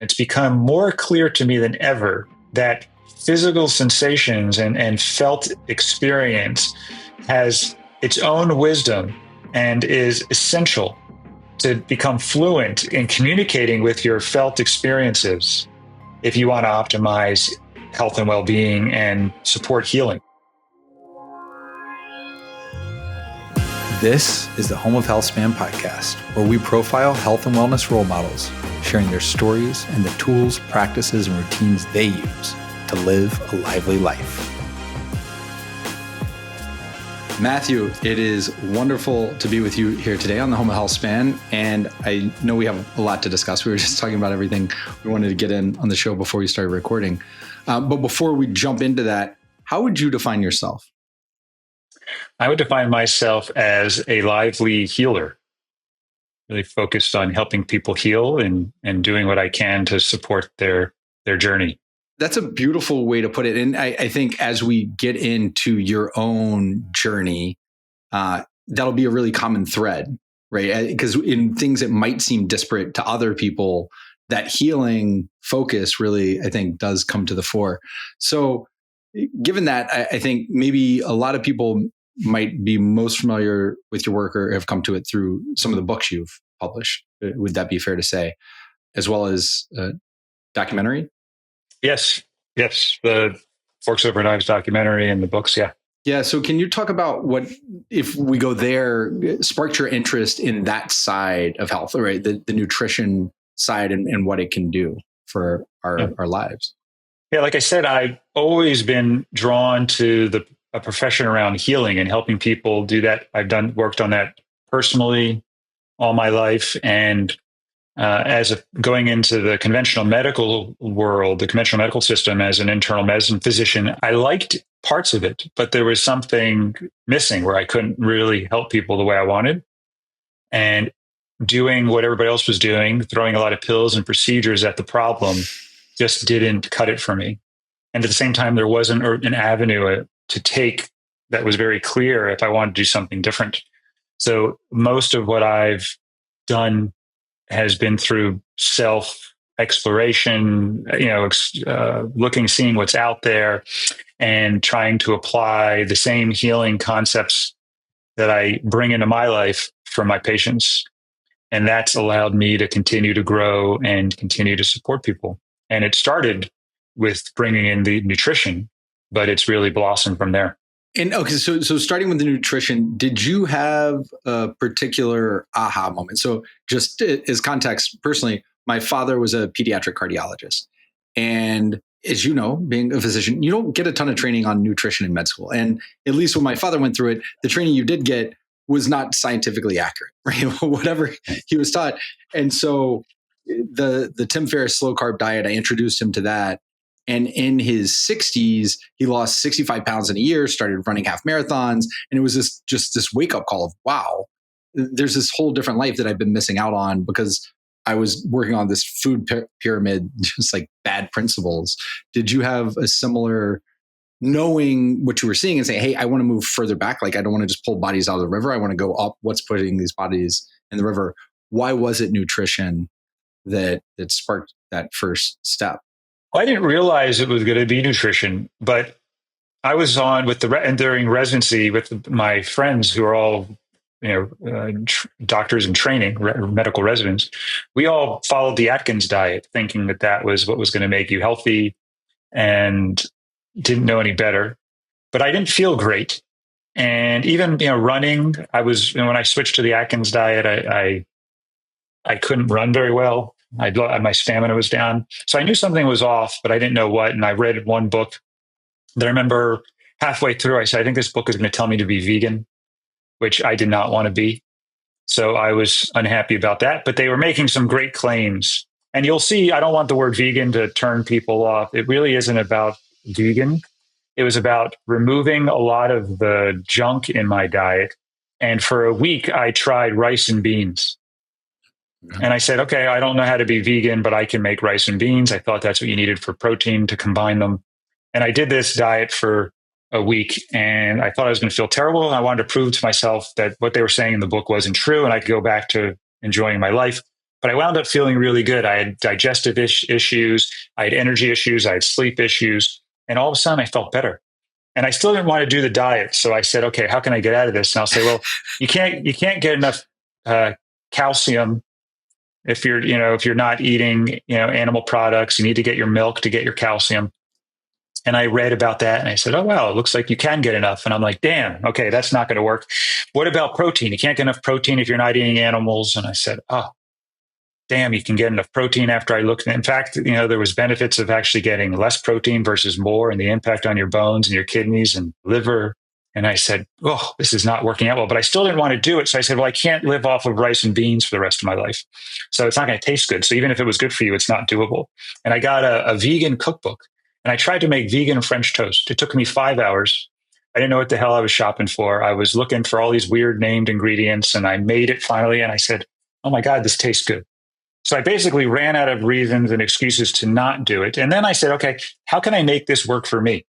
It's become more clear to me than ever that physical sensations and felt experience has its own wisdom and is essential to become fluent in communicating with your felt experiences if you want to optimize health and well-being and support healing. This is the Home of Healthspan podcast, where we profile health and wellness role models, sharing their stories and the tools, practices, and routines they use to live a lively life. Matthew, it is wonderful to be with you here today on the Home of Healthspan. And I know we have a lot to discuss. We were just talking about everything we wanted to get in on the show before we started recording. But before we jump into that, how would you define yourself? I would define myself as a lively healer, really focused on helping people heal and doing what I can to support their journey. That's a beautiful way to put it. And I think as we get into your own journey, that'll be a really common thread, right? Because in things that might seem disparate to other people, that healing focus really, I think, does come to the fore. So given that, I think maybe a lot of people might be most familiar with your work or have come to it through some of the books you've published. Would that be fair to say? As well as documentary? Yes. The Forks Over Knives documentary and the books. Yeah. Yeah. So can you talk about what, if we go there, sparked your interest in that side of health, right? The nutrition side and what it can do for our lives? Yeah. Like I said, I've always been drawn to a profession around healing and helping people do that. I've worked on that personally all my life. And going into the conventional medical world, the conventional medical system as an internal medicine physician, I liked parts of it, but there was something missing where I couldn't really help people the way I wanted. And doing what everybody else was doing, throwing a lot of pills and procedures at the problem, just didn't cut it for me. And at the same time, there wasn't an avenue to take that was very clear if I wanted to do something different. So most of what I've done has been through self-exploration, seeing what's out there and trying to apply the same healing concepts that I bring into my life for my patients. And that's allowed me to continue to grow and continue to support people. And it started with bringing in the nutrition, but it's really blossomed from there. And okay, so starting with the nutrition, did you have a particular aha moment? So just as context, personally, my father was a pediatric cardiologist. And as you know, being a physician, you don't get a ton of training on nutrition in med school. And at least when my father went through it, the training you did get was not scientifically accurate, right? Whatever he was taught. And so the Tim Ferriss slow carb diet, I introduced him to that. And in his 60s, he lost 65 pounds in a year, started running half marathons. And it was this wake up call of, wow, there's this whole different life that I've been missing out on because I was working on this food pyramid, just like bad principles. Did you have a similar knowing what you were seeing and saying, hey, I want to move further back? Like, I don't want to just pull bodies out of the river. I want to go up. What's putting these bodies in the river? Why was it nutrition that sparked that first step? Well, I didn't realize it was going to be nutrition, but I was on during residency with my friends who are all, doctors in training, medical residents. We all followed the Atkins diet, thinking that was what was going to make you healthy, and didn't know any better. But I didn't feel great, and even running, I was when I switched to the Atkins diet, I couldn't run very well. My stamina was down. So I knew something was off, but I didn't know what. And I read one book that I remember halfway through, I said, I think this book is going to tell me to be vegan, which I did not want to be. So I was unhappy about that. But they were making some great claims. And you'll see, I don't want the word vegan to turn people off. It really isn't about vegan. It was about removing a lot of the junk in my diet. And for a week, I tried rice and beans. And I said, okay, I don't know how to be vegan, but I can make rice and beans. I thought that's what you needed for protein to combine them. And I did this diet for a week and I thought I was going to feel terrible. And I wanted to prove to myself that what they were saying in the book wasn't true and I could go back to enjoying my life. But I wound up feeling really good. I had digestive issues, I had energy issues, I had sleep issues, and all of a sudden I felt better. And I still didn't want to do the diet, so I said, okay, how can I get out of this? And I'll say, well, you can't get enough calcium if you're not eating animal products. You need to get your milk to get your calcium. And I read about that and I said, oh, wow, it looks like you can get enough. And I'm like, damn, okay, that's not going to work. What about protein? You can't get enough protein if you're not eating animals. And I said, oh, damn, you can get enough protein. After I looked, in fact, there was benefits of actually getting less protein versus more, and the impact on your bones and your kidneys and liver. And I said, oh, this is not working out well, but I still didn't want to do it. So I said, well, I can't live off of rice and beans for the rest of my life. So it's not going to taste good. So even if it was good for you, it's not doable. And I got a vegan cookbook, and I tried to make vegan French toast. It took me 5 hours. I didn't know what the hell I was shopping for. I was looking for all these weird named ingredients, and I made it finally. And I said, oh my God, this tastes good. So I basically ran out of reasons and excuses to not do it. And then I said, okay, how can I make this work for me?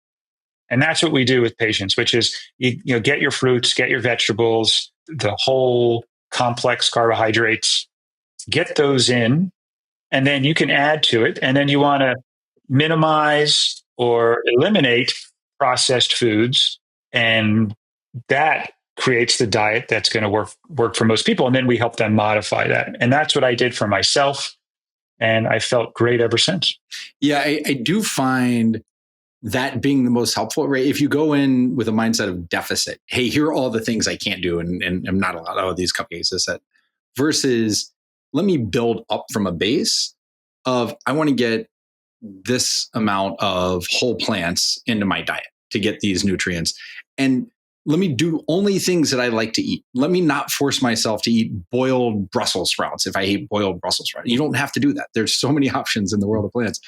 And that's what we do with patients, which is, get your fruits, get your vegetables, the whole complex carbohydrates, get those in, and then you can add to it. And then you want to minimize or eliminate processed foods. And that creates the diet that's going to work for most people. And then we help them modify that. And that's what I did for myself. And I felt great ever since. Yeah, I do find that being the most helpful, right? If you go in with a mindset of deficit, hey, here are all the things I can't do, and I'm not allowed. Oh, these cupcakes, this, that, versus let me build up from a base of I want to get this amount of whole plants into my diet to get these nutrients. And let me do only things that I like to eat. Let me not force myself to eat boiled Brussels sprouts if I hate boiled Brussels sprouts. You don't have to do that. There's so many options in the world of plants.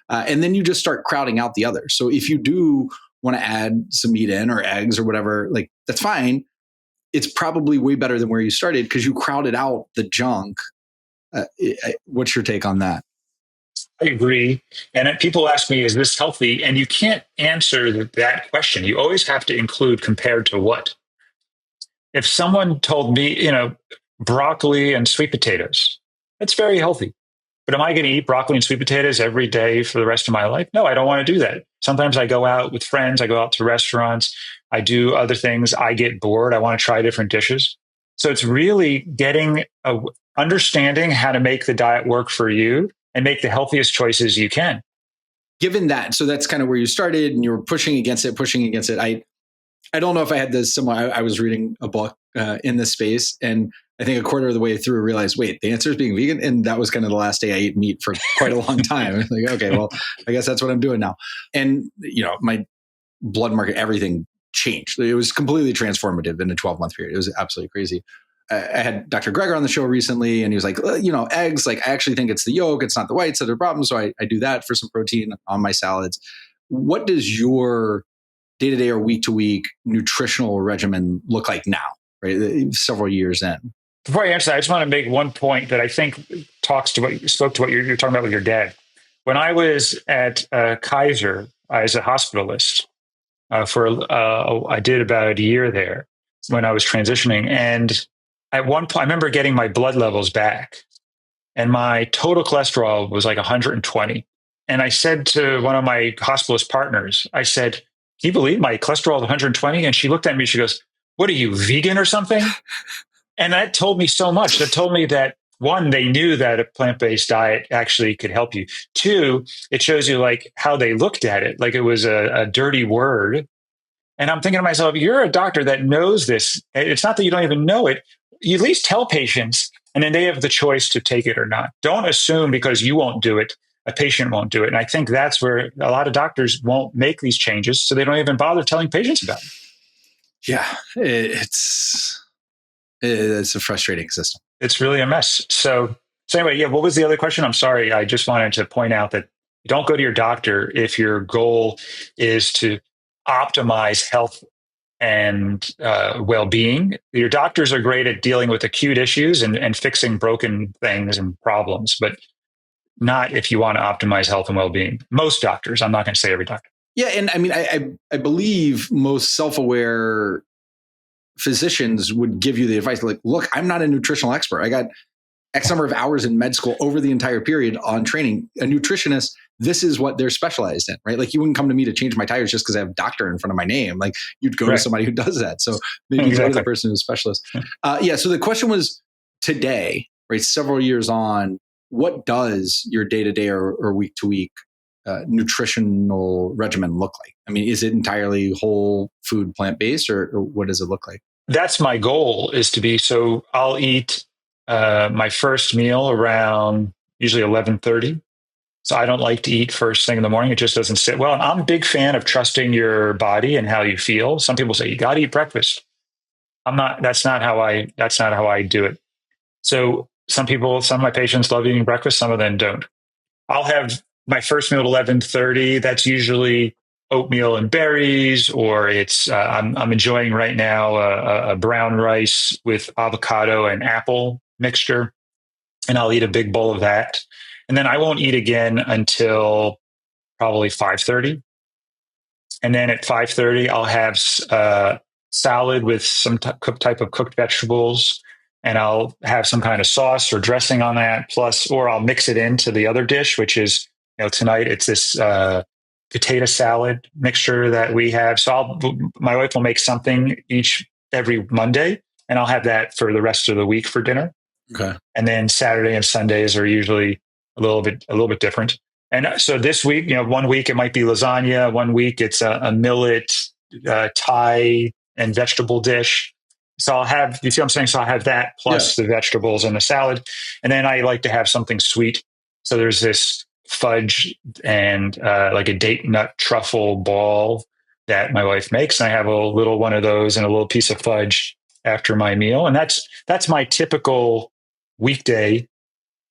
And then you just start crowding out the others. So if you do want to add some meat in or eggs or whatever, like that's fine. It's probably way better than where you started because you crowded out the junk. What's your take on that? I agree. And people ask me, is this healthy? And you can't answer that question. You always have to include compared to what. If someone told me, broccoli and sweet potatoes, that's very healthy. But am I going to eat broccoli and sweet potatoes every day for the rest of my life? No, I don't want to do that. Sometimes I go out with friends. I go out to restaurants. I do other things. I get bored. I want to try different dishes. So it's really understanding how to make the diet work for you and make the healthiest choices you can. Given that, so that's kind of where you started and you were pushing against it. I don't know if I had this similar. I was reading a book in this space, and I think a quarter of the way through, I realized, wait, the answer is being vegan. And that was kind of the last day I ate meat for quite a long time. Like, okay, well, I guess that's what I'm doing now. And, my blood market, everything changed. It was completely transformative in a 12-month period. It was absolutely crazy. I had Dr. Greger on the show recently, and he was like, eggs, like I actually think it's the yolk, it's not the whites that are the problem. So I do that for some protein on my salads. What does your day-to-day or week-to-week nutritional regimen look like now, right? Several years in. Before I answer that, I just want to make one point that I think spoke to what you're talking about with your dad. When I was at Kaiser as a hospitalist I did about a year there when I was transitioning. And at one point, I remember getting my blood levels back and my total cholesterol was like 120. And I said to one of my hospitalist partners, I said, can you believe my cholesterol is 120? And she looked at me, she goes, what are you, vegan or something? And that told me so much. That told me that, one, they knew that a plant-based diet actually could help you. Two, it shows you like how they looked at it, like it was a dirty word. And I'm thinking to myself, you're a doctor that knows this. It's not that you don't even know it. You at least tell patients, and then they have the choice to take it or not. Don't assume because you won't do it, a patient won't do it. And I think that's where a lot of doctors won't make these changes, so they don't even bother telling patients about it. Yeah, it's a frustrating system. It's really a mess. So anyway, yeah, what was the other question? I'm sorry. I just wanted to point out that don't go to your doctor if your goal is to optimize health and well-being. Your doctors are great at dealing with acute issues and fixing broken things and problems, but not if you want to optimize health and well-being. Most doctors, I'm not going to say every doctor. Yeah, and I mean, I believe most self-aware physicians would give you the advice like, look, I'm not a nutritional expert. I got X number of hours in med school over the entire period on training. A nutritionist, this is what they're specialized in, right? Like you wouldn't come to me to change my tires just because I have doctor in front of my name. Like you'd go to somebody who does that. So maybe go to the person who's a specialist. So the question was today, right? Several years on, what does your day-to-day or week-to-week nutritional regimen look like? I mean, is it entirely whole food, plant-based, or what does it look like? That's my goal, is to be. So I'll eat my first meal around usually 11:30. So I don't like to eat first thing in the morning. It just doesn't sit well. And I'm a big fan of trusting your body and how you feel. Some people say you got to eat breakfast. I'm not. That's not how I do it. So some of my patients love eating breakfast. Some of them don't. I'll have my first meal at 11:30. That's usually oatmeal and berries, or it's I'm enjoying right now a brown rice with avocado and apple mixture, and I'll eat a big bowl of that, and then I won't eat again until probably 5:30, and then at 5:30 I'll have salad with some type of cooked vegetables, and I'll have some kind of sauce or dressing on that, or I'll mix it into the other dish, which is, tonight it's this potato salad mixture that we have. So my wife will make something every Monday, and I'll have that for the rest of the week for dinner. Okay. And then Saturday and Sundays are usually a little bit different. And so this week, 1 week it might be lasagna. 1 week it's a millet, Thai and vegetable dish. So I'll have, you see what I'm saying? So I'll have that plus the vegetables and the salad. And then I like to have something sweet. So there's this fudge and like a date nut truffle ball that my wife makes. And I have a little one of those and a little piece of fudge after my meal. And that's my typical weekday.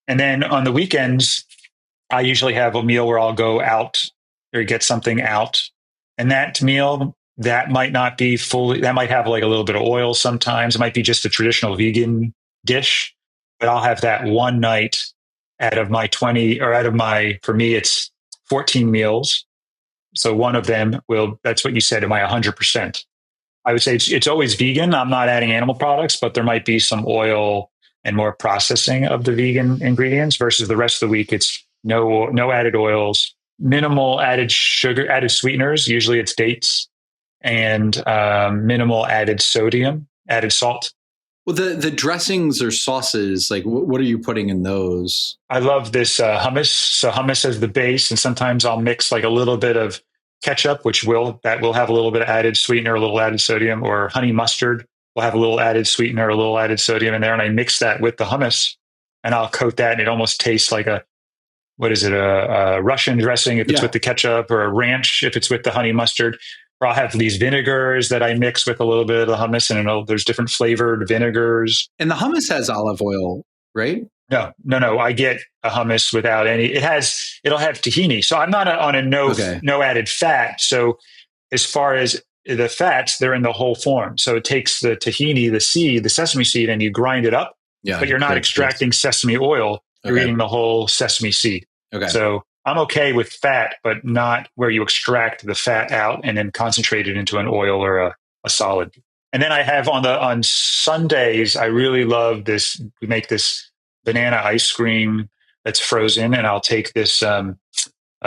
And then on the weekends, I usually have a meal where I'll go out or get something out. And that meal, that might not be that might have like a little bit of oil sometimes. It might be just a traditional vegan dish, but I'll have that one night out of my 20, or for me, it's 14 meals. So one of them that's what you said, am I 100%? I would say it's always vegan. I'm not adding animal products, but there might be some oil and more processing of the vegan ingredients, versus the rest of the week, it's no added oils, minimal added sugar, added sweeteners. Usually it's dates, and minimal added sodium, added salt. Well, the dressings or sauces, like what are you putting in those? I love this hummus. So hummus as the base, and sometimes I'll mix like a little bit of ketchup, which will have a little bit of added sweetener, a little added sodium, or honey mustard will have a little added sweetener, a little added sodium in there. And I mix that with the hummus, and I'll coat that, and it almost tastes like a Russian dressing if it's with the ketchup, or a ranch if it's with the honey mustard. Or I'll have these vinegars that I mix with a little bit of the hummus, and there's different flavored vinegars. And the hummus has olive oil, right? No. I get a hummus without any. It'll have tahini. So I'm not on a no added fat. So as far as the fats, they're in the whole form. So it takes the tahini, the sesame seed, and you grind it up. Yeah, but you're not extracting sesame oil. You're eating the whole sesame seed. Okay. So I'm okay with fat, but not where you extract the fat out and then concentrate it into an oil or a solid. And then I have on Sundays, I really love this. We make this banana ice cream that's frozen, and I'll take this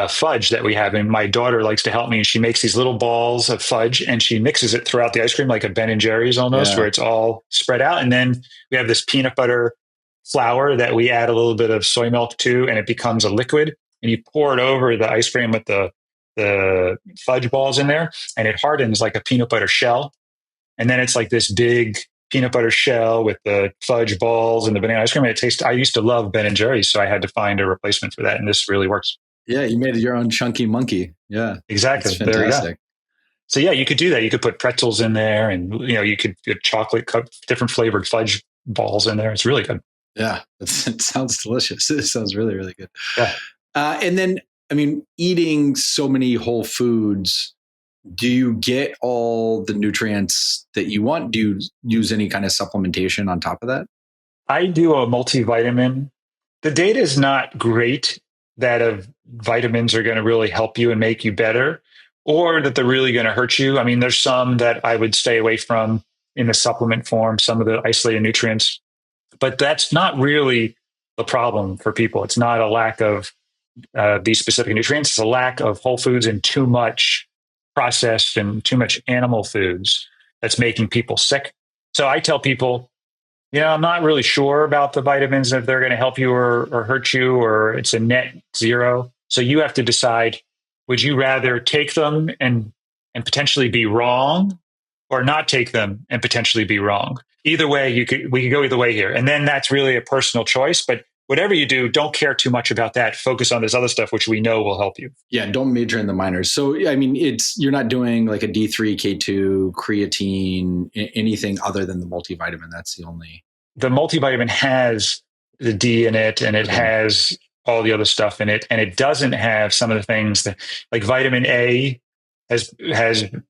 fudge that we have. And my daughter likes to help me, and she makes these little balls of fudge, and she mixes it throughout the ice cream like a Ben and Jerry's almost, where it's all spread out. And then we have this peanut butter flour that we add a little bit of soy milk to, and it becomes a liquid. And you pour it over the ice cream with the fudge balls in there, and it hardens like a peanut butter shell. And then it's like this big peanut butter shell with the fudge balls and the banana ice cream. And I used to love Ben and Jerry's, so I had to find a replacement for that. And this really works. Yeah, you made your own chunky monkey. Yeah, exactly. There you go. So yeah, you could do that. You could put pretzels in there, and you could get chocolate different flavored fudge balls in there. It's really good. Yeah, it sounds delicious. It sounds really, really good. Yeah. And then, I mean, eating so many whole foods, do you get all the nutrients that you want? Do you use any kind of supplementation on top of that? I do a multivitamin. The data is not great that vitamins are going to really help you and make you better, or that they're really going to hurt you. I mean, there's some that I would stay away from in the supplement form, some of the isolated nutrients, but that's not really the problem for people. It's not a lack of these specific nutrients. It's a lack of whole foods and too much processed and too much animal foods that's making people sick. So I tell people, I'm not really sure about the vitamins, if they're going to help you or hurt you, or it's a net zero. So you have to decide, would you rather take them and potentially be wrong, or not take them and potentially be wrong? Either way, we could go either way here. And then that's really a personal choice. But whatever you do, don't care too much about that. Focus on this other stuff, which we know will help you. Yeah, don't major in the minors. So, I mean, you're not doing like a D3, K2, creatine, anything other than the multivitamin. That's the only. The multivitamin has the D in it, and it has all the other stuff in it, and it doesn't have some of the things that, like vitamin A, has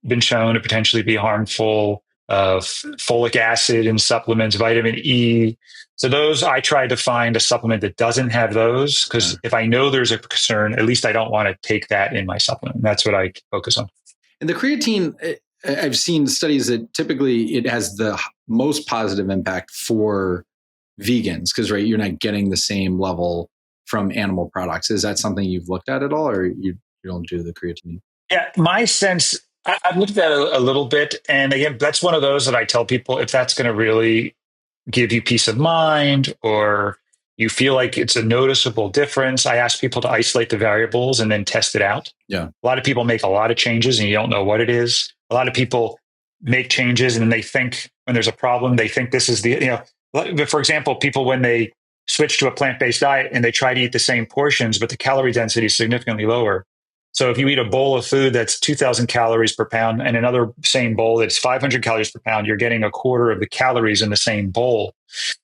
been shown to potentially be harmful. Folic acid in supplements, vitamin E. So those, I try to find a supplement that doesn't have those, because if I know there's a concern, at least I don't want to take that in my supplement. That's what I focus on. And the creatine, I've seen studies that typically it has the most positive impact for vegans, because you're not getting the same level from animal products. Is that something you've looked at all, or you don't do the creatine? Yeah, my sense, I've looked at it a little bit. And again, that's one of those that I tell people, if that's going to really give you peace of mind, or you feel like it's a noticeable difference, I ask people to isolate the variables and then test it out. Yeah. A lot of people make a lot of changes and you don't know what it is. A lot of people make changes and they think when there's a problem, they think this is for example, people, when they switch to a plant-based diet and they try to eat the same portions, but the calorie density is significantly lower. So if you eat a bowl of food that's 2,000 calories per pound and another same bowl that's 500 calories per pound, you're getting a quarter of the calories in the same bowl.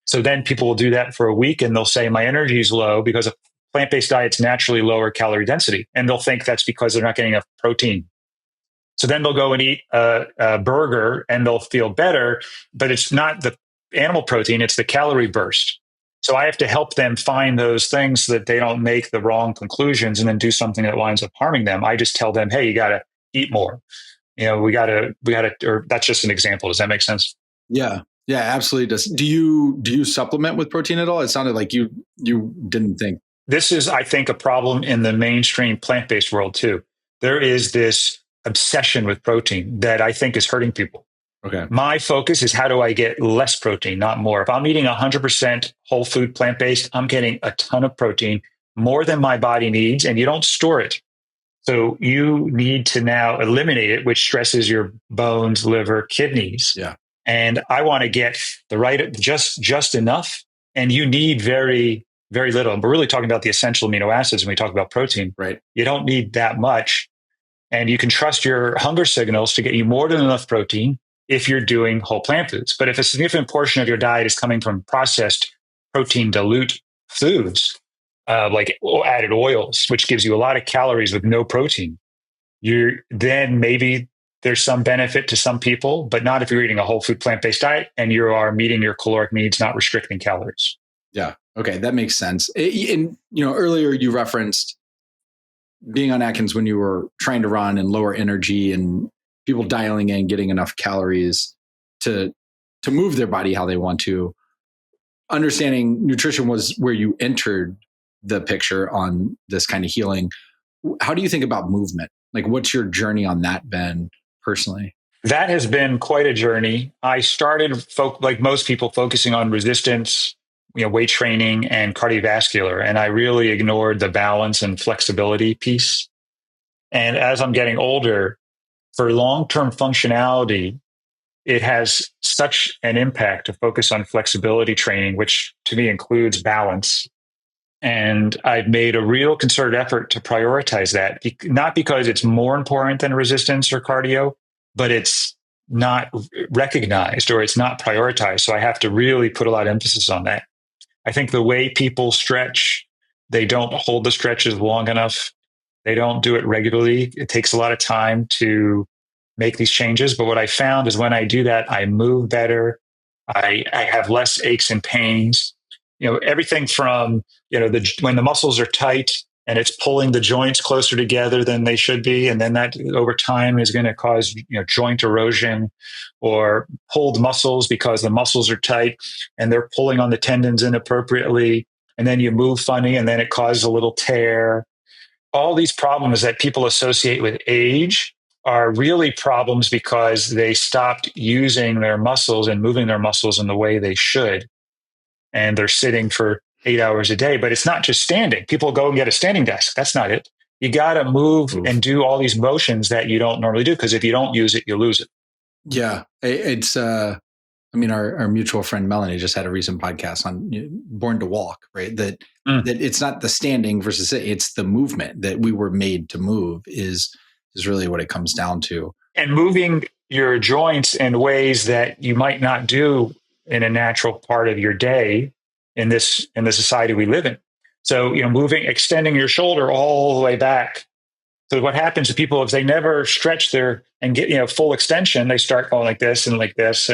So then people will do that for a week and they'll say, my energy is low because a plant-based diet's naturally lower calorie density. And they'll think that's because they're not getting enough protein. So then they'll go and eat a burger and they'll feel better, but it's not the animal protein, it's the calorie burst. So I have to help them find those things so that they don't make the wrong conclusions and then do something that winds up harming them. I just tell them, hey, you got to eat more. We got to, or that's just an example. Does that make sense? Yeah. Yeah, absolutely does. Do you supplement with protein at all? It sounded like you didn't think. This is, I think, a problem in the mainstream plant-based world too. There is this obsession with protein that I think is hurting people. Okay. My focus is, how do I get less protein, not more? If I'm eating 100% whole food plant-based, I'm getting a ton of protein, more than my body needs, and you don't store it. So you need to now eliminate it, which stresses your bones, liver, kidneys. Yeah. And I want to get the right, just enough. And you need very, very little. And we're really talking about the essential amino acids when we talk about protein. Right. You don't need that much. And you can trust your hunger signals to get you more than enough protein if you're doing whole plant foods. But if a significant portion of your diet is coming from processed protein dilute foods, like added oils, which gives you a lot of calories with no protein, then maybe there's some benefit to some people, but not if you're eating a whole food plant-based diet and you are meeting your caloric needs, not restricting calories. Yeah. Okay. That makes sense. And, earlier you referenced being on Atkins when you were trying to run and lower energy and people dialing in, getting enough calories to move their body how they want to. Understanding nutrition was where you entered the picture on this kind of healing. How do you think about movement? Like, what's your journey on that been personally? That has been quite a journey. I started, like most people, focusing on resistance, weight training and cardiovascular. And I really ignored the balance and flexibility piece. And as I'm getting older, for long-term functionality, it has such an impact to focus on flexibility training, which to me includes balance. And I've made a real concerted effort to prioritize that, not because it's more important than resistance or cardio, but it's not recognized or it's not prioritized. So I have to really put a lot of emphasis on that. I think the way people stretch, they don't hold the stretches long enough. They don't do it regularly. It takes a lot of time to make these changes. But what I found is when I do that, I move better. I have less aches and pains. Everything from, when the muscles are tight and it's pulling the joints closer together than they should be. And then that over time is going to cause, joint erosion, or pulled muscles because the muscles are tight and they're pulling on the tendons inappropriately. and then you move funny, and then it causes a little tear. All these problems that people associate with age are really problems because they stopped using their muscles and moving their muscles in the way they should. And they're sitting for 8 hours a day. But it's not just standing. People go and get a standing desk. That's not it. You got to move and do all these motions that you don't normally do, because if you don't use it, you lose it. Yeah. It's, I mean, our mutual friend Melanie just had a recent podcast on Born to Walk, right? That it's not the standing versus it's the movement that we were made to move is really what it comes down to. And moving your joints in ways that you might not do in a natural part of your day in the society we live in. So, extending your shoulder all the way back. So what happens to people is they never stretch and get, full extension. They start going like this and like this.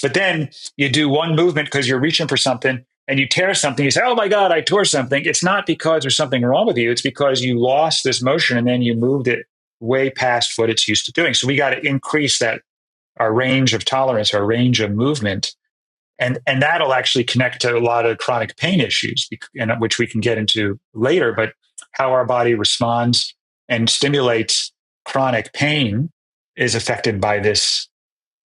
But then you do one movement because you're reaching for something and you tear something. You say, oh my God, I tore something. It's not because there's something wrong with you. It's because you lost this motion and then you moved it way past what it's used to doing. So we got to increase our range of tolerance, our range of movement. And that'll actually connect to a lot of chronic pain issues, which we can get into later, but how our body responds and stimulates chronic pain is affected by this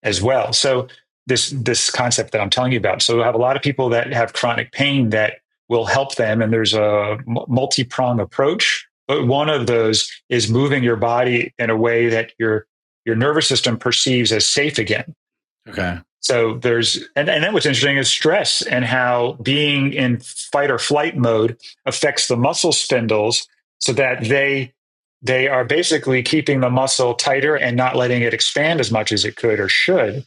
as well. So this concept that I'm telling you about. So I have a lot of people that have chronic pain that will help them. And there's a multi-pronged approach. But one of those is moving your body in a way that your nervous system perceives as safe again. Okay. So and then what's interesting is stress and how being in fight or flight mode affects the muscle spindles so that they are basically keeping the muscle tighter and not letting it expand as much as it could or should.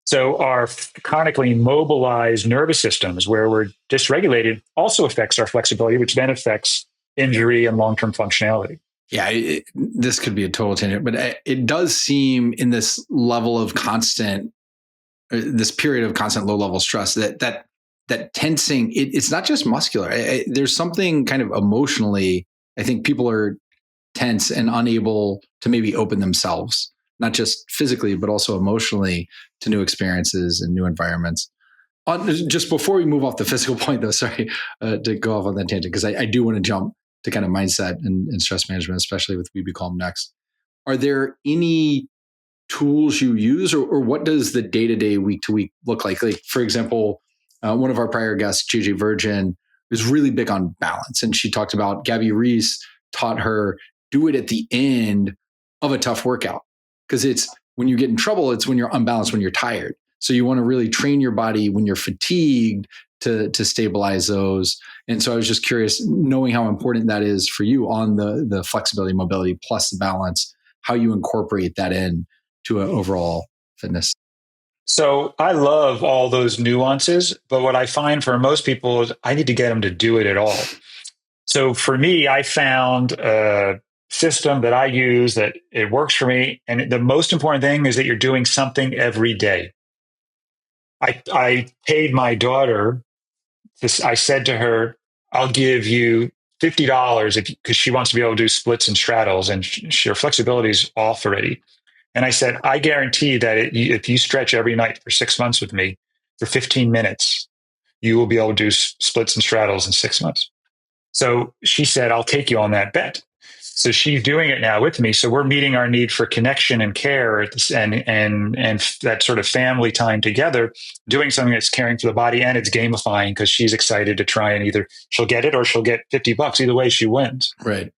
So our chronically mobilized nervous systems, where we're dysregulated, also affects our flexibility, which then affects injury and long-term functionality. Yeah, this could be a total tangent, but it does seem in this level of this period of constant low-level stress that tensing, it's not just muscular. There's something kind of emotionally, I think people are tense and unable to maybe open themselves, not just physically, but also emotionally to new experiences and new environments. Just before we move off the physical point though, sorry to go off on that tangent, because I do want to jump to kind of mindset and stress management, especially with Webe Kälm next. Are there any tools you use or what does the day-to-day, week-to-week look like? Like, for example, one of our prior guests, JJ Virgin, was really big on balance. And she talked about Gabby Reese taught her do it at the end of a tough workout. Because it's when you get in trouble, it's when you're unbalanced, when you're tired. So you want to really train your body when you're fatigued to stabilize those. And so I was just curious, knowing how important that is for you on the flexibility, mobility, plus the balance, how you incorporate that in to an overall fitness. So I love all those nuances, but what I find for most people is I need to get them to do it at all. So for me, I found a system that I use that it works for me. And the most important thing is that you're doing something every day. I paid my daughter this. I said to her, I'll give you $50 because she wants to be able to do splits and straddles and her flexibility is off already. And I said, I guarantee that if you stretch every night for 6 months with me for 15 minutes, you will be able to do splits and straddles in 6 months. So she said, I'll take you on that bet. So she's doing it now with me. So we're meeting our need for connection and care and that sort of family time together, doing something that's caring for the body, and it's gamifying because she's excited to try and either she'll get it or she'll get $50. Either way, she wins. Right.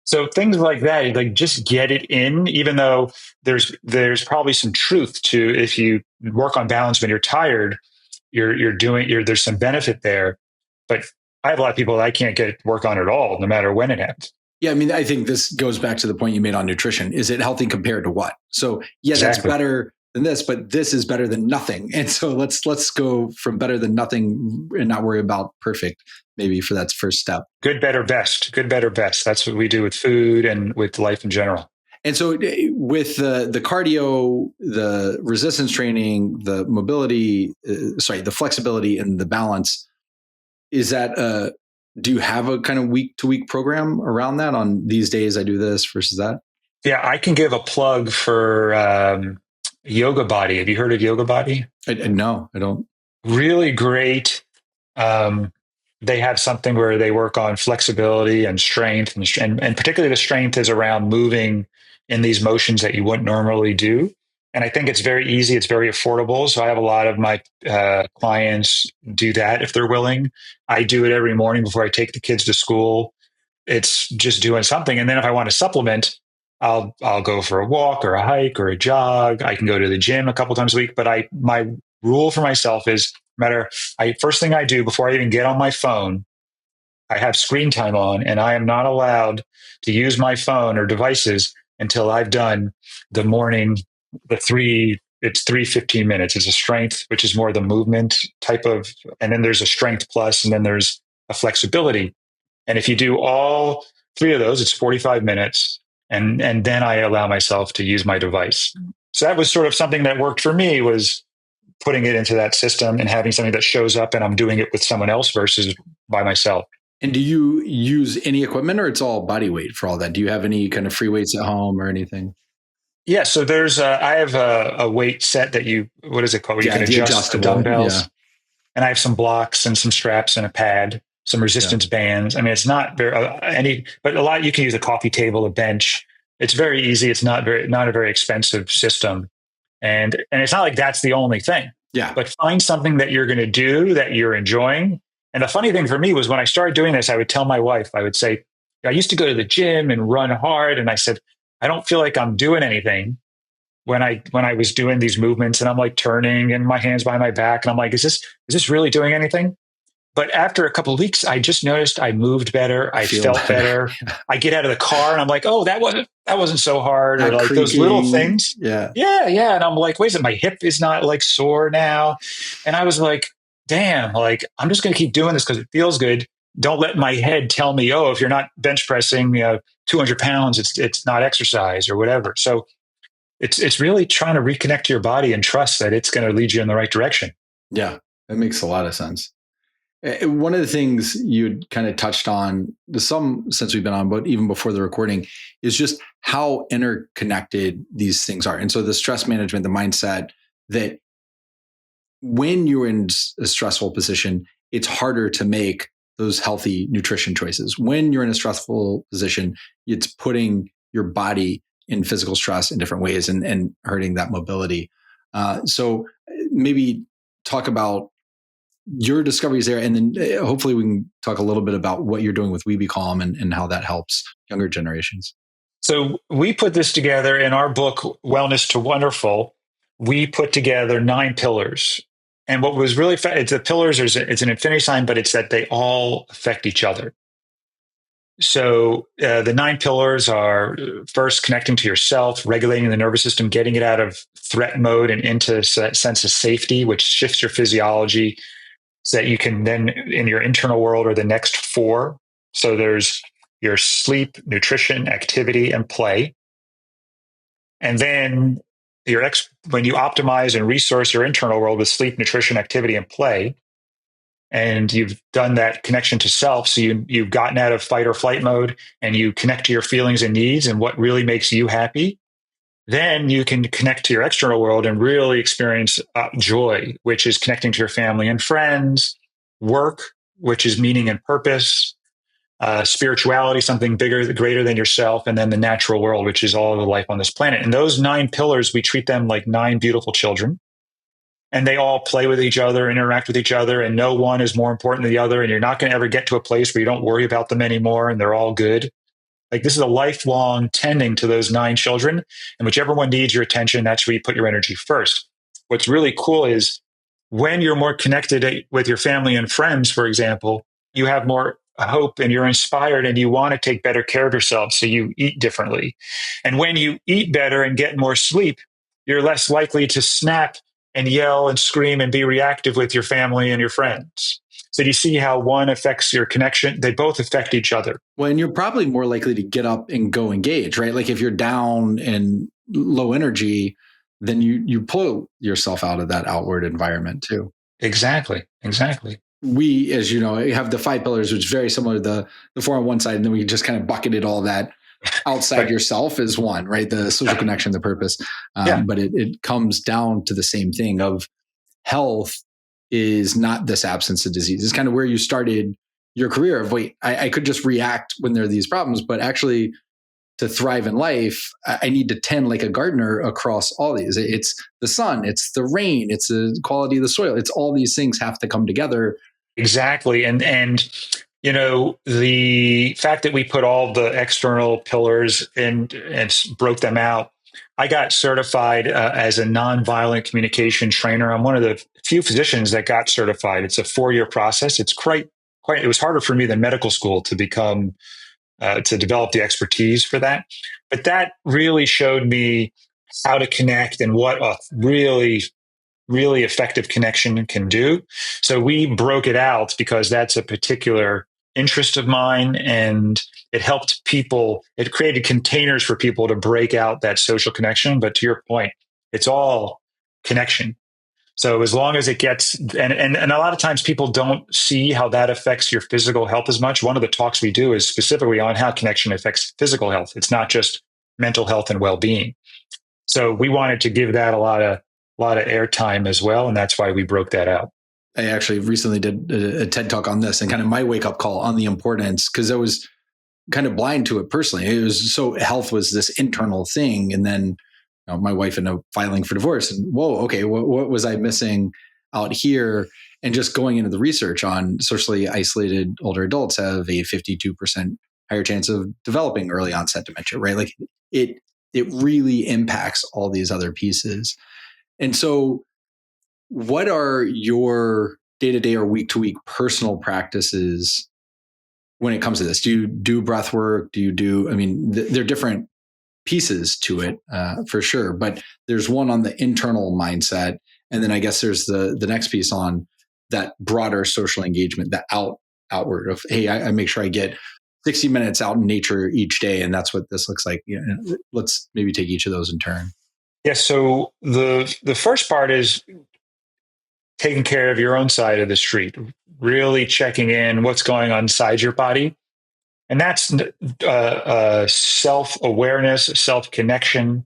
So things like that, like just get it in, even though there's probably some truth to if you work on balance when you're tired, there's some benefit there. But I have a lot of people that I can't get work on at all, no matter when it happens. Yeah, I mean, I think this goes back to the point you made on nutrition. Is it healthy compared to what? So yeah, exactly. That's better than this, but this is better than nothing. And so let's go from better than nothing and not worry about perfect, maybe for that first step. Good, better, best. Good, better, best. That's what we do with food and with life in general. And so with the cardio, the resistance training, the mobility, the flexibility and the balance, is that do you have a kind of week-to-week program around that on these days I do this versus that? Yeah, I can give a plug for Yoga Body. Have you heard of Yoga Body? No, I don't. Really great they have something where they work on flexibility and strength, and particularly the strength is around moving in these motions that you wouldn't normally do. And I think it's very easy. It's very affordable. So I have a lot of my clients do that if they're willing. I do it every morning before I take the kids to school. It's just doing something. And then if I want to supplement, I'll go for a walk or a hike or a jog. I can go to the gym a couple times a week. But my rule for myself is first thing I do before I even get on my phone, I have screen time on, and I am not allowed to use my phone or devices until I've done the morning, it's 3 15 minutes. It's a strength, which is more the movement type of, and then there's a strength plus, and then there's a flexibility. And if you do all three of those, it's 45 minutes. And then I allow myself to use my device. So that was sort of something that worked for me, was putting it into that system and having something that shows up and I'm doing it with someone else versus by myself. And do you use any equipment, or it's all body weight for all that? Do you have any kind of free weights at home or anything? Yeah. So I have a weight set that what is it called? Where you can adjust the dumbbells. Yeah. And I have some blocks and some straps and a pad, some resistance bands. I mean, it's not very but a lot, you can use a coffee table, a bench. It's very easy. It's not a very expensive system. And it's not like that's the only thing. Yeah. But find something that you're going to do that you're enjoying. And the funny thing for me was when I started doing this, I would tell my wife, I would say, I used to go to the gym and run hard. And I said, I don't feel like I'm doing anything when I was doing these movements, and I'm like turning and my hands behind my back. And I'm like, is this really doing anything? But after a couple of weeks, I just noticed I moved better. I felt better. I get out of the car and I'm like, oh, that wasn't so hard. Or like creaking, those little things. Yeah. And I'm like, wait a minute, my hip is not like sore now. And I was like, damn, like I'm just going to keep doing this because it feels good. Don't let my head tell me, oh, if you're not bench pressing, 200 pounds, it's not exercise or whatever. So it's really trying to reconnect to your body and trust that it's going to lead you in the right direction. Yeah, that makes a lot of sense. One of the things you kind of touched on, since we've been on, but even before the recording, is just how interconnected these things are. And so the stress management, the mindset that when you're in a stressful position, it's harder to make those healthy nutrition choices. When you're in a stressful position, it's putting your body in physical stress in different ways and hurting that mobility. So maybe talk about your discoveries there, and then hopefully we can talk a little bit about what you're doing with Webe Kälm and how that helps younger generations. So we put this together in our book, Wellness to Wonderful. We put together 9 pillars. And what was really, it's the pillars, it's an infinity sign, but it's that they all affect each other. So the 9 pillars are first connecting to yourself, regulating the nervous system, getting it out of threat mode and into a sense of safety, which shifts your physiology so that you can then in your internal world are the next 4. So there's your sleep, nutrition, activity, and play. And then when you optimize and resource your internal world with sleep, nutrition, activity, and play, and you've done that connection to self, so you've gotten out of fight or flight mode and you connect to your feelings and needs and what really makes you happy, then you can connect to your external world and really experience joy, which is connecting to your family and friends, work, which is meaning and purpose, spirituality, something bigger, greater than yourself, and then the natural world, which is all of the life on this planet. And those 9 pillars, we treat them like 9 beautiful children. And they all play with each other, interact with each other, and no one is more important than the other. And you're not going to ever get to a place where you don't worry about them anymore and they're all good. Like this is a lifelong tending to those 9 children. And whichever one needs your attention, that's where you put your energy first. What's really cool is when you're more connected with your family and friends, for example, you have more hope and you're inspired and you want to take better care of yourself. So you eat differently. And when you eat better and get more sleep, you're less likely to snap and yell and scream and be reactive with your family and your friends. So do you see how one affects your connection? They both affect each other. Well, and you're probably more likely to get up and go engage, right? Like if you're down and low energy, then you pull yourself out of that outward environment too. Exactly. We, as you know, have the 5 pillars, which is very similar to the 4 on one side. And then we just kind of bucketed all that outside right. Yourself is one, right? The social connection, the purpose. But it comes down to the same thing of health is not this absence of disease. It's kind of where you started your career of, wait, I could just react when there are these problems, but actually to thrive in life, I need to tend like a gardener across all these. It's the sun, it's the rain, it's the quality of the soil. It's all these things have to come together. Exactly. And the fact that we put all the external pillars in and broke them out, I got certified as a nonviolent communication trainer. I'm one of the few physicians that got certified. It's a 4-year process. It's quite, it was harder for me than medical school to become, to develop the expertise for that. But that really showed me how to connect and what a really effective connection can do. So we broke it out because that's a particular interest of mine, and it helped people. It created containers for people to break out that social connection. But to your point, it's all connection. So as long as it gets, and a lot of times people don't see how that affects your physical health as much. One of the talks we do is specifically on how connection affects physical health. It's not just mental health and well-being. So we wanted to give that a lot of airtime as well. And that's why we broke that out. I actually recently did a TED talk on this and kind of my wake up call on the importance, because I was kind of blind to it personally. It was so health was this internal thing. And then my wife ended up filing for divorce, and whoa, okay, what was I missing out here? And just going into the research on socially isolated older adults have a 52% higher chance of developing early onset dementia, right? Like it really impacts all these other pieces. And so what are your day-to-day or week-to-week personal practices when it comes to this? Do you do breath work? Do you do, there are different pieces to it for sure, but there's one on the internal mindset. And then I guess there's the next piece on that broader social engagement, that outward of, hey, I make sure I get 60 minutes out in nature each day. And that's what this looks like. Let's maybe take each of those in turn. Yeah. So the first part is taking care of your own side of the street, really checking in what's going on inside your body. And that's self-awareness, self-connection,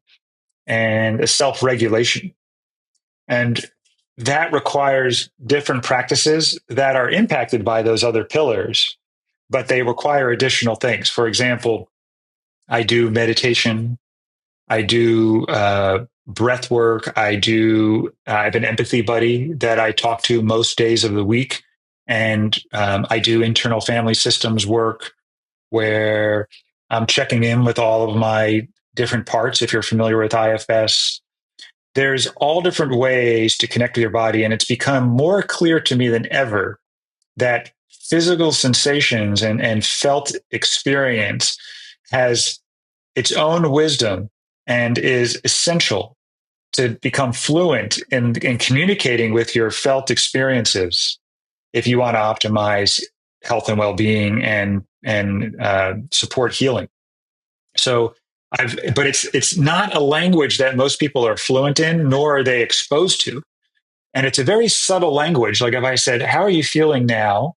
and a self-regulation. And that requires different practices that are impacted by those other pillars, but they require additional things. For example, I do meditation. I do breath work. I have an empathy buddy that I talk to most days of the week. And I do internal family systems work, where I'm checking in with all of my different parts. If you're familiar with IFS, there's all different ways to connect with your body. And it's become more clear to me than ever that physical sensations and felt experience has its own wisdom and is essential to become fluent in communicating with your felt experiences if you want to optimize health and well-being and support healing. So but it's not a language that most people are fluent in, nor are they exposed to. And it's a very subtle language. Like if I said, how are you feeling now?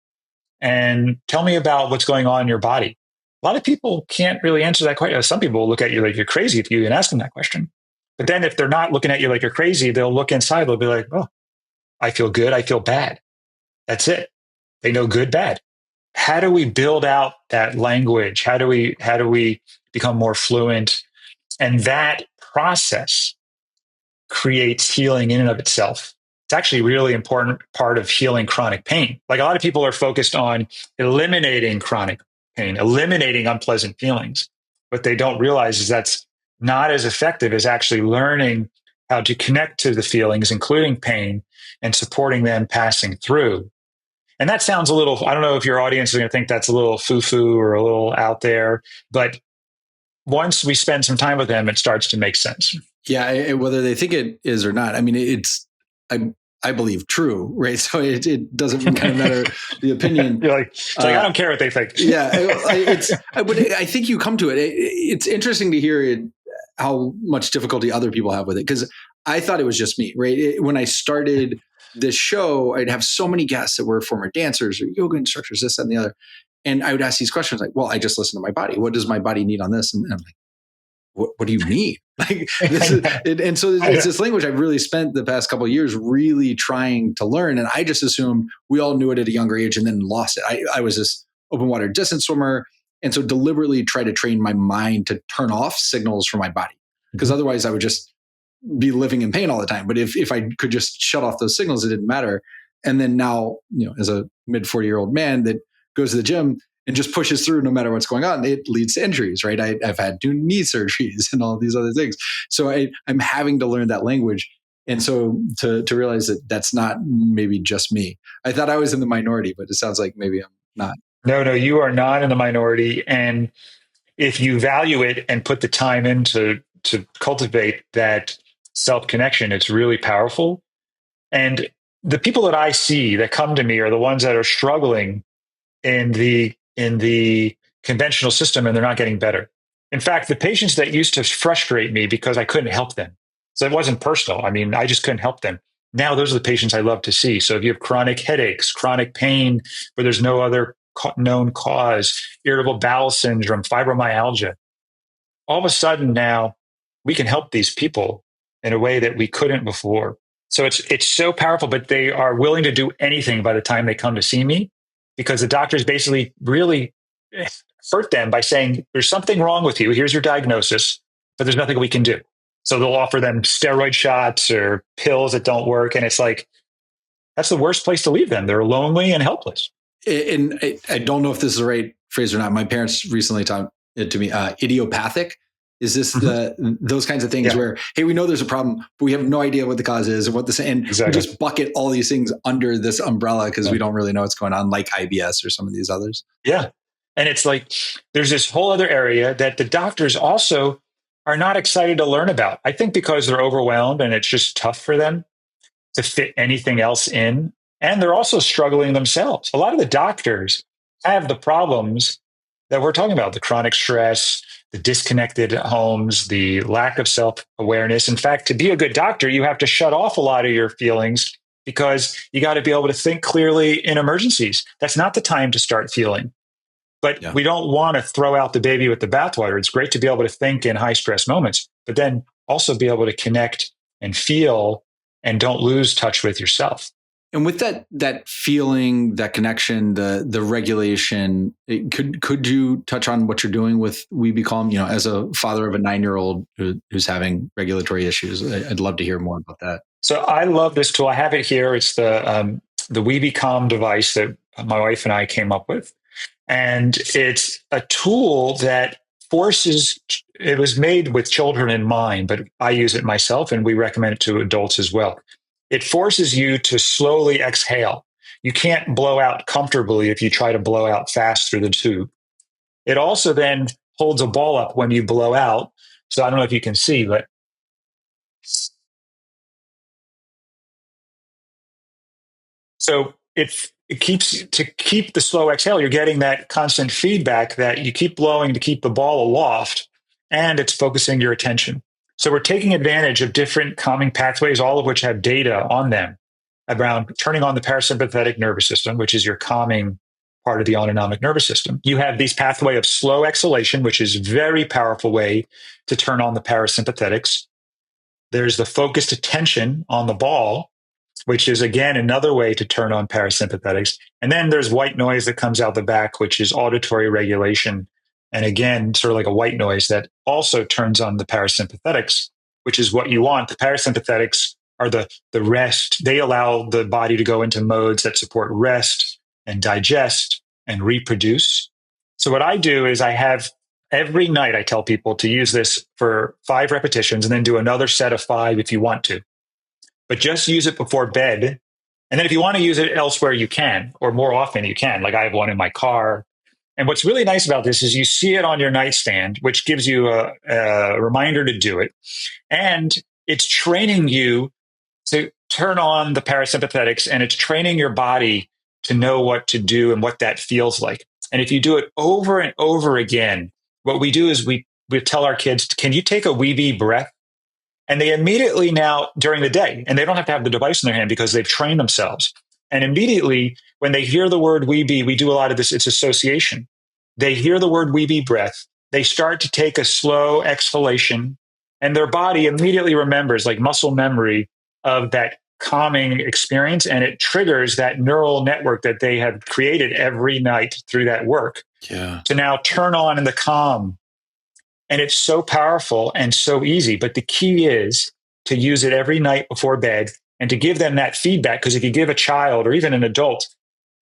And tell me about what's going on in your body. A lot of people can't really answer that question. Some people will look at you like you're crazy if you even ask them that question. But then if they're not looking at you like you're crazy, they'll look inside. They'll be like, oh, I feel good. I feel bad. That's it. They know good, bad. How do we build out that language? How do we become more fluent? And that process creates healing in and of itself. It's actually a really important part of healing chronic pain. Like a lot of people are focused on eliminating chronic pain, eliminating unpleasant feelings. What they don't realize is that's not as effective as actually learning how to connect to the feelings, including pain, and supporting them passing through. And that sounds a little, I don't know if your audience is going to think that's a little foo-foo or a little out there, but once we spend some time with them, it starts to make sense. Yeah, whether they think it is or not. I mean, I believe true, right? So it doesn't kind of matter the opinion. You're like, I don't care what they think. Yeah, but I think you come to it. It's interesting to hear how much difficulty other people have with it, because I thought it was just me, right? When I started this show, I'd have so many guests that were former dancers or yoga instructors, this, that, and the other. And I would ask these questions like, well, I just listen to my body. What does my body need on this? And I'm like, what do you mean? Like, and so it's this language I've really spent the past couple of years really trying to learn. And I just assumed we all knew it at a younger age and then lost it. I was this open water distance swimmer. And so deliberately try to train my mind to turn off signals from my body, because otherwise I would just be living in pain all the time. But if I could just shut off those signals, it didn't matter. And then now, as a mid 40-year-old man that goes to the gym and just pushes through no matter what's going on, it leads to injuries, right? I've had 2 knee surgeries and all these other things. So I'm having to learn that language. And so to realize that that's not maybe just me. I thought I was in the minority, but it sounds like maybe I'm not. No, you are not in the minority. And if you value it and put the time in to cultivate that self-connection, it's really powerful. And the people that I see that come to me are the ones that are struggling in the conventional system, and they're not getting better. In fact, the patients that used to frustrate me because I couldn't help them. So it wasn't personal. I mean, I just couldn't help them. Now those are the patients I love to see. So if you have chronic headaches, chronic pain where there's no other known cause, irritable bowel syndrome, fibromyalgia, all of a sudden now we can help these people in a way that we couldn't before. So it's so powerful, but they are willing to do anything by the time they come to see me, because the doctors basically really hurt them by saying, there's something wrong with you. Here's your diagnosis, but there's nothing we can do. So they'll offer them steroid shots or pills that don't work. And it's like, that's the worst place to leave them. They're lonely and helpless. And I don't know if this is the right phrase or not. My parents recently taught it to me, idiopathic. Is this those kinds of things where, hey, we know there's a problem, but we have no idea what the cause is and what this, and we just bucket all these things under this umbrella because we don't really know what's going on, like IBS or some of these others. Yeah. And it's like, there's this whole other area that the doctors also are not excited to learn about. I think because they're overwhelmed and it's just tough for them to fit anything else in. And they're also struggling themselves. A lot of the doctors have the problems that we're talking about, the chronic stress, the disconnected homes, the lack of self-awareness. In fact, to be a good doctor, you have to shut off a lot of your feelings because you got to be able to think clearly in emergencies. That's not the time to start feeling. But we don't want to throw out the baby with the bathwater. It's great to be able to think in high stress moments, but then also be able to connect and feel and don't lose touch with yourself. And with that feeling, that connection, the regulation, could you touch on what you're doing with Webe Kälm? As a father of a 9-year-old who's having regulatory issues, I'd love to hear more about that. So I love this tool. I have it here. It's the Webe Kälm device that my wife and I came up with, and it's a tool that forces. It was made with children in mind, but I use it myself, and we recommend it to adults as well. It forces you to slowly exhale. You can't blow out comfortably if you try to blow out fast through the tube. It also then holds a ball up when you blow out. So I don't know if you can see, but so it keeps, to keep the slow exhale, you're getting that constant feedback that you keep blowing to keep the ball aloft, and it's focusing your attention. So we're taking advantage of different calming pathways, all of which have data on them around turning on the parasympathetic nervous system, which is your calming part of the autonomic nervous system. You have these pathway of slow exhalation, which is a very powerful way to turn on the parasympathetics. There's the focused attention on the ball, which is, again, another way to turn on parasympathetics. And then there's white noise that comes out the back, which is auditory regulation. And again, sort of like a white noise that also turns on the parasympathetics, which is what you want. The parasympathetics are the rest. They allow the body to go into modes that support rest and digest and reproduce. So what I do is I have every night, I tell people to use this for 5 repetitions and then do another set of 5 if you want to. But just use it before bed. And then if you want to use it elsewhere, you can, or more often you can. Like I have one in my car. And what's really nice about this is you see it on your nightstand, which gives you a reminder to do it. And it's training you to turn on the parasympathetics, and it's training your body to know what to do and what that feels like. And if you do it over and over again, what we do is we tell our kids, can you take a Webe breath? And they immediately now, during the day, and they don't have to have the device in their hand because they've trained themselves. And immediately, when they hear the word Webe, we do a lot of this, it's association. They hear the word Webe breath, they start to take a slow exhalation, and their body immediately remembers, like muscle memory, of that calming experience, and it triggers that neural network that they have created every night through that work to now turn on in the calm. And it's so powerful and so easy. But the key is to use it every night before bed and to give them that feedback. Because if you give a child or even an adult,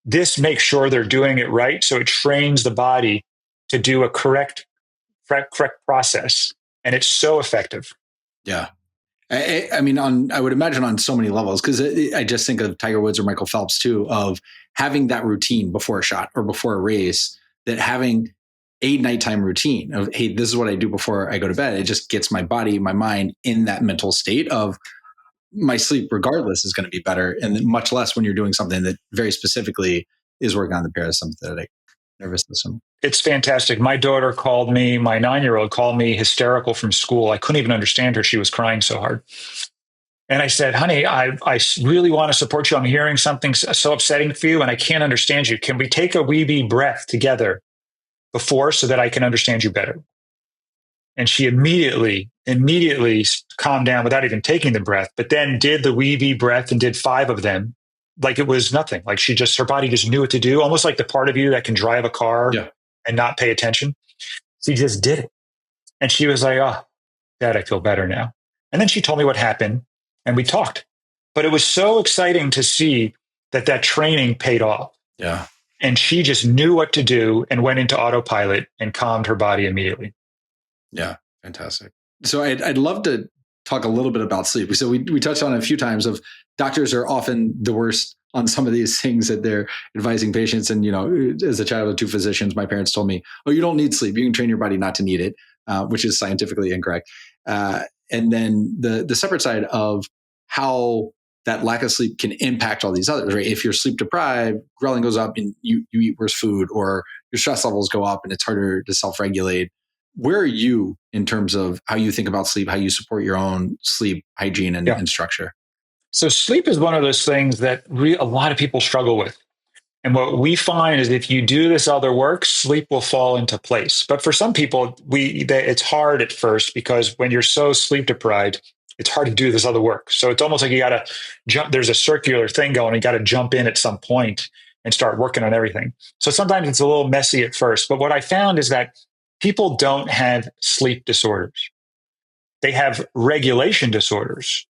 this makes sure they're doing it right. So it trains the body to do a correct process. And it's so effective. Yeah. I mean, I would imagine on so many levels, because I just think of Tiger Woods or Michael Phelps too, of having that routine before a shot or before a race, that having a nighttime routine of, hey, this is what I do before I go to bed. It just gets my body, my mind in that mental state of my sleep regardless is going to be better. And much less when you're doing something that very specifically is working on the parasympathetic nervous system. It's fantastic. My daughter called me, my 9-year-old called me hysterical from school. I couldn't even understand her. She was crying so hard. And I said, honey, I really want to support you. I'm hearing something so upsetting for you and I can't understand you. Can we take a Webe breath together before so that I can understand you better? And she immediately calmed down without even taking the breath, but then did the Webe breath and did 5 of them like it was nothing. Like her body just knew what to do, almost like the part of you that can drive a car and not pay attention. She just did it. And she was like, oh, Dad, I feel better now. And then she told me what happened and we talked. But it was so exciting to see that training paid off. Yeah. And she just knew what to do and went into autopilot and calmed her body immediately. Yeah. Fantastic. So I'd love to talk a little bit about sleep. So we touched on it a few times of doctors are often the worst on some of these things that they're advising patients. And, as a child of 2 physicians, my parents told me, oh, you don't need sleep. You can train your body not to need it, which is scientifically incorrect. And then the separate side of how that lack of sleep can impact all these others, right? If you're sleep deprived, ghrelin goes up and you eat worse food, or your stress levels go up and it's harder to self-regulate. Where are you in terms of how you think about sleep, how you support your own sleep hygiene and structure? So sleep is one of those things that a lot of people struggle with. And what we find is if you do this other work, sleep will fall into place. But for some people, it's hard at first because when you're so sleep deprived, it's hard to do this other work. So it's almost like you got to jump. There's a circular thing going. You got to jump in at some point and start working on everything. So sometimes it's a little messy at first. But what I found is that people don't have sleep disorders. They have regulation disorders.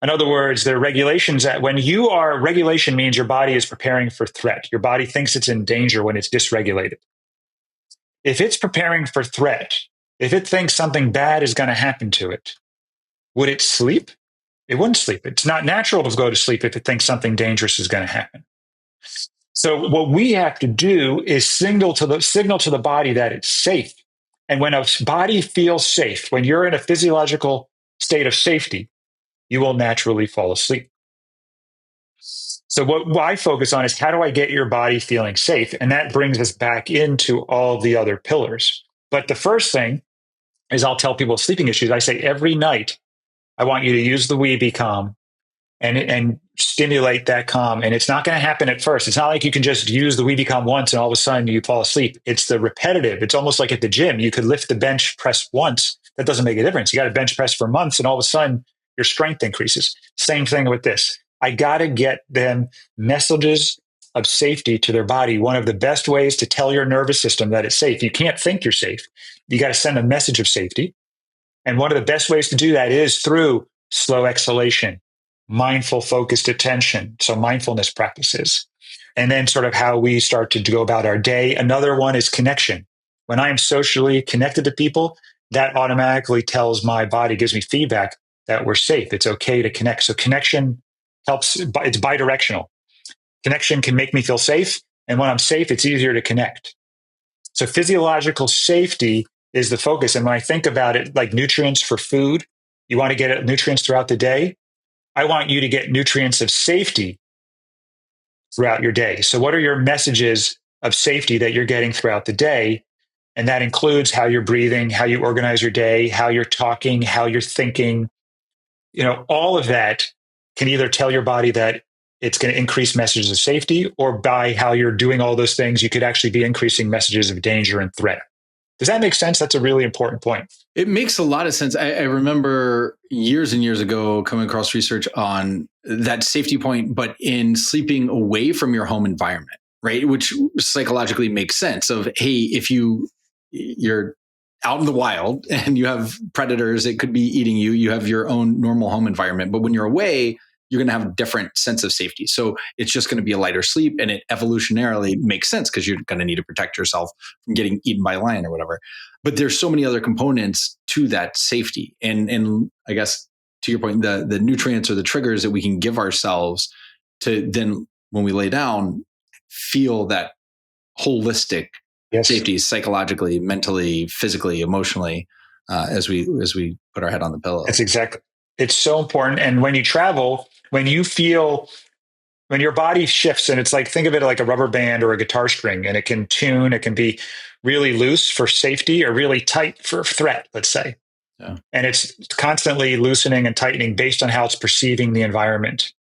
In other words, there are regulations that regulation means your body is preparing for threat. Your body thinks it's in danger when it's dysregulated. If it's preparing for threat, if it thinks something bad is going to happen to it, would it sleep? It wouldn't sleep. It's not natural to go to sleep if it thinks something dangerous is going to happen. So what we have to do is signal to the body that it's safe. And when a body feels safe, when you're in a physiological state of safety, you will naturally fall asleep. So what I focus on is how do I get your body feeling safe? And that brings us back into all the other pillars. But the first thing is I'll tell people with sleeping issues, I say every night, I want you to use the Webe Calm and stimulate that calm. And it's not going to happen at first. It's not like you can just use the Webe Calm once and all of a sudden you fall asleep. It's the repetitive. It's almost like at the gym. You could lift the bench press once. That doesn't make a difference. You got to bench press for months and all of a sudden your strength increases. Same thing with this. I got to get them messages of safety to their body. One of the best ways to tell your nervous system that it's safe, you can't think you're safe. You got to send a message of safety. And one of the best ways to do that is through slow exhalation, mindful focused attention. So mindfulness practices. And then sort of how we start to go about our day. Another one is connection. When I am socially connected to people, that automatically tells my body, gives me feedback that we're safe. It's okay to connect. So connection helps. It's bidirectional. Connection can make me feel safe. And when I'm safe, it's easier to connect. So physiological safety is the focus. And when I think about it, like nutrients for food, you want to get nutrients throughout the day. I want you to get nutrients of safety throughout your day. So what are your messages of safety that you're getting throughout the day? And that includes how you're breathing, how you organize your day, how you're talking, how you're thinking. All of that can either tell your body that it's going to increase messages of safety, or by how you're doing all those things, you could actually be increasing messages of danger and threat. Does that make sense? That's a really important point. It makes a lot of sense. I remember years and years ago coming across research on that safety point, but in sleeping away from your home environment, right? Which psychologically makes sense of, hey, if you're out in the wild and you have predators, it could be eating you. You have your own normal home environment. But when you're away, you're going to have a different sense of safety. So it's just going to be a lighter sleep. And it evolutionarily makes sense because you're going to need to protect yourself from getting eaten by a lion or whatever. But there's so many other components to that safety. And I guess to your point, the nutrients or the triggers that we can give ourselves to then, when we lay down, feel that holistic safety psychologically, mentally, physically, emotionally, as we put our head on the pillow. That's exactly. It's so important. And when you travel, when your body shifts, and it's like, think of it like a rubber band or a guitar string, and it can tune, it can be really loose for safety or really tight for threat, let's say. Yeah. And it's constantly loosening and tightening based on how it's perceiving the environment.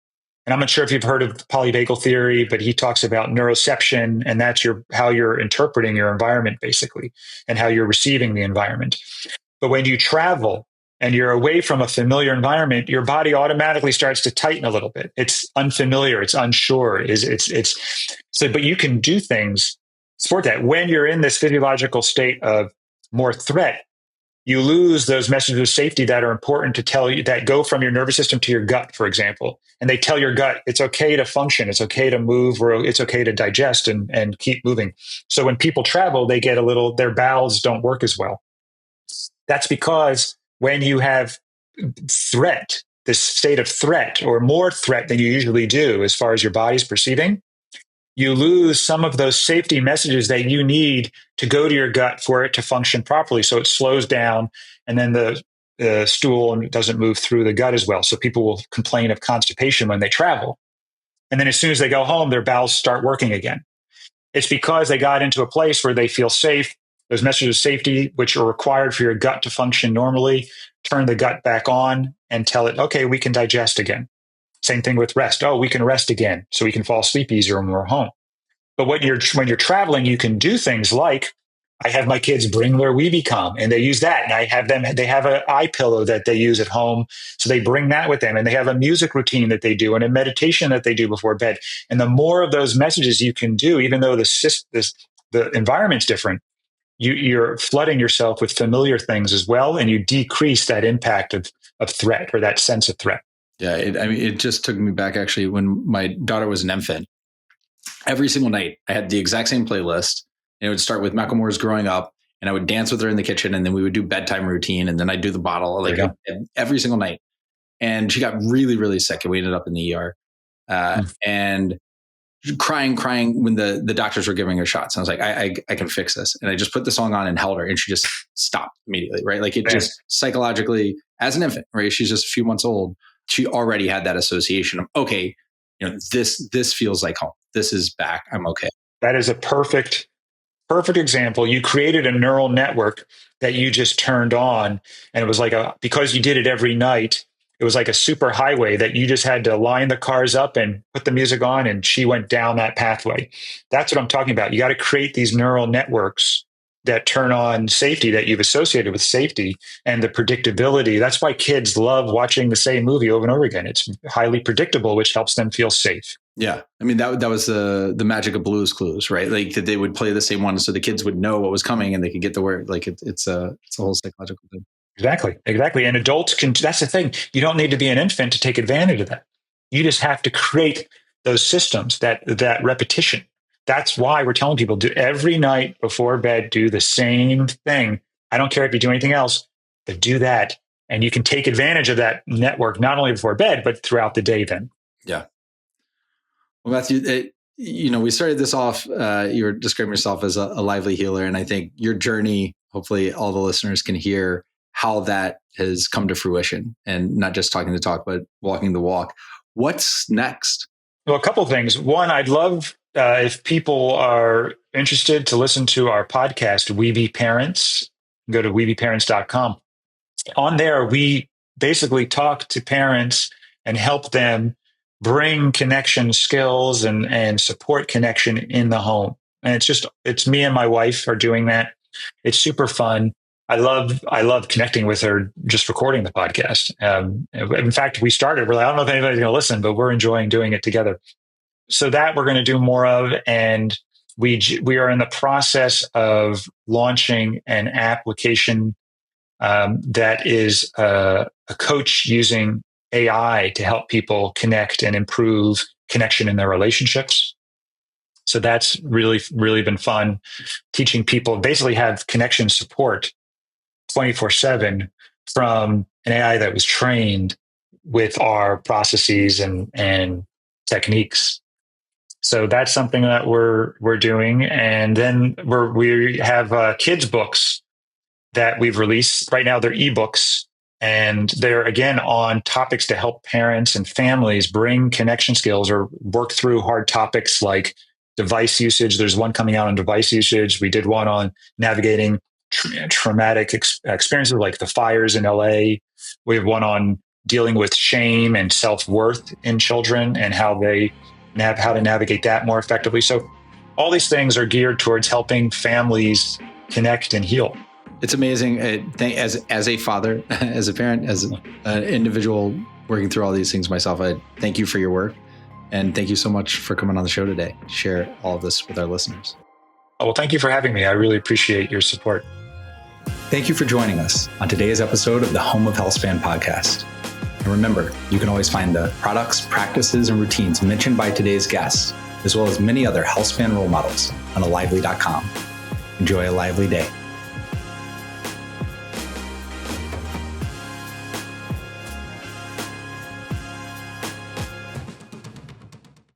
And I'm not sure if you've heard of polyvagal theory, but he talks about neuroception, and that's how you're interpreting your environment, basically, and how you're receiving the environment. But when you travel and you're away from a familiar environment, your body automatically starts to tighten a little bit. It's unfamiliar, it's unsure, but you can do things for that. When you're in this physiological state of more threat, you lose those messages of safety that are important to tell you, that go from your nervous system to your gut, for example. And they tell your gut, it's okay to function, it's okay to move, or it's okay to digest and keep moving. So when people travel, they get their bowels don't work as well. That's because when you have threat, this state of threat or more threat than you usually do as far as your body's perceiving, you lose some of those safety messages that you need to go to your gut for it to function properly. So it slows down, and then the stool doesn't move through the gut as well. So people will complain of constipation when they travel. And then as soon as they go home, their bowels start working again. It's because they got into a place where they feel safe. Those messages of safety, which are required for your gut to function normally, turn the gut back on and tell it, okay, we can digest again. Same thing with rest. Oh, we can rest again, so we can fall asleep easier when we're home. But when you're traveling, you can do things like, I have my kids bring their Webe Kälm, and they use that. And they have an eye pillow that they use at home. So they bring that with them, and they have a music routine that they do and a meditation that they do before bed. And the more of those messages you can do, even though the environment's different, you're flooding yourself with familiar things as well. And you decrease that impact of threat or that sense of threat. Yeah. It just took me back actually when my daughter was an infant. Every single night I had the exact same playlist, and it would start with Macklemore's Growing Up, and I would dance with her in the kitchen, and then we would do bedtime routine, and then I'd do the bottle every single night. And she got really, really sick, and we ended up in the ER and crying when the doctors were giving her shots. And I was like, I can fix this. And I just put the song on and held her, and she just stopped immediately, right? Like it just psychologically, as an infant, right? She's just a few months old. She already had that association of, okay, this feels like home. This is back. I'm okay. That is a perfect example. You created a neural network that you just turned on, and it was like because you did it every night, it was like a super highway that you just had to line the cars up and put the music on, and she went down that pathway. That's what I'm talking about. You got to create these neural networks that turn on safety, that you've associated with safety and the predictability. That's why kids love watching the same movie over and over again. It's highly predictable, which helps them feel safe. Yeah. I mean, that was the magic of Blue's Clues, right? Like that they would play the same one so the kids would know what was coming and they could get the word. Like it's a whole psychological thing. Exactly. And adults that's the thing. You don't need to be an infant to take advantage of that. You just have to create those systems, that repetition. That's why we're telling people, do every night before bed, do the same thing. I don't care if you do anything else, but do that. And you can take advantage of that network, not only before bed, but throughout the day then. Yeah. Well, Matthew, we started this off, you were describing yourself as a lively healer. And I think your journey, hopefully all the listeners can hear how that has come to fruition, and not just talking the talk, but walking the walk. What's next? Well, a couple of things. One, I'd love if people are interested to listen to our podcast, Webe Parents. Go to webeparents.com. On there, we basically talk to parents and help them bring connection skills and support connection in the home. And it's me and my wife are doing that. it's super fun. I love connecting with her, just recording the podcast. In fact, we're like, I don't know if anybody's going to listen, but we're enjoying doing it together. So that we're going to do more of. And we are in the process of launching an application that is a coach using AI to help people connect and improve connection in their relationships. So that's really, really been fun, teaching people basically have connection support 24/7 from an AI that was trained with our processes and techniques. So that's something that we're doing. And then we have kids books that we've released. Right now they're ebooks, and they're again on topics to help parents and families bring connection skills or work through hard topics like device usage. There's one coming out on device usage. We did one on navigating traumatic experiences like the fires in LA. We have one on dealing with shame and self-worth in children and how to navigate that more effectively. So all these things are geared towards helping families connect and heal. It's amazing. As a father, as a parent, as an individual working through all these things myself, I thank you for your work. And thank you so much for coming on the show today to share all of this with our listeners. Oh, well, thank you for having me. I really appreciate your support. Thank you for joining us on today's episode of the Home of Healthspan podcast. And remember, you can always find the products, practices, and routines mentioned by today's guests, as well as many other Healthspan role models on alively.com. Enjoy a lively day.